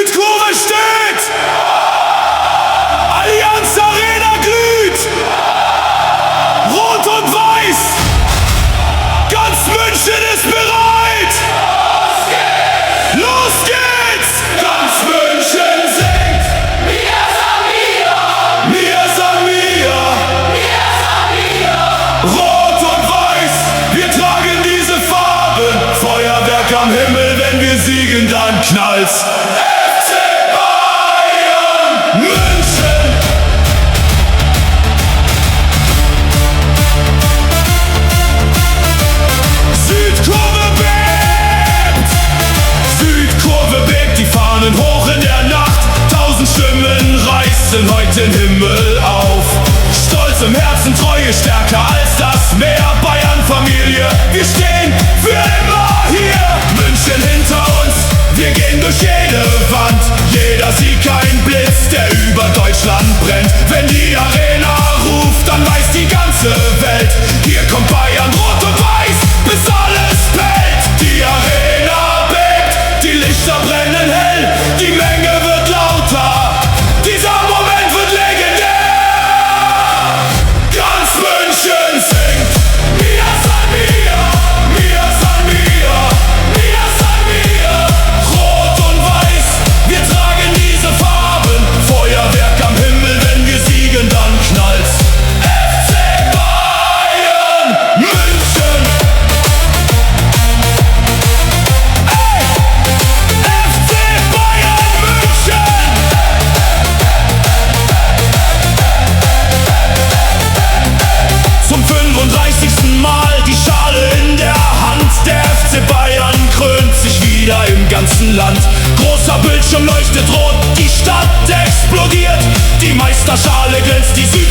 Südkurve steht! Allianz Arena glüht! Rot und Weiß! Ganz München ist bereit! Los geht's! Ganz München singt! Wir San Mio! Wir San Mio! Wir San Mio! Rot und Weiß! Wir tragen diese Farben! Feuerwerk am Himmel, wenn wir siegen, dann knallt's! FC Bayern München! Südkurve bebt! Südkurve bebt, die Fahnen hoch in der Nacht. 1000 Stimmen reißen heute den Himmel auf. Stolz im Herzen, Treue stärker als das Meer. Bayern-Familie, wir stehen für immer hier. München hinter uns, wir gehen durch jede Wand. Jeder Sieg ein Blitz, der über Deutschland brennt. Wenn die Arena ruft, dann weiß die ganze Welt: hier kommt Bayern, rot und weiß, bis alles fällt. Die Arena bebt, die Lichter brennen hell, die Menge wird lauter, dieser Moment wird legendär. Ganz München singt Mia San Mia, Mia San Mia, Mia San Mia. Rot und Weiß, wir tragen diese Farben. Feuerwerk am Himmel, wenn wir siegen, dann knallt's. FC Bayern München. Ey! FC Bayern München. Zum 35. Mal die Schale in der Hand. Der FC Bayern krönt sich wieder im ganzen Land. Großer Bildschirm leuchtet rot, die Stadt explodiert. Die Meisterschale glänzt, die Süd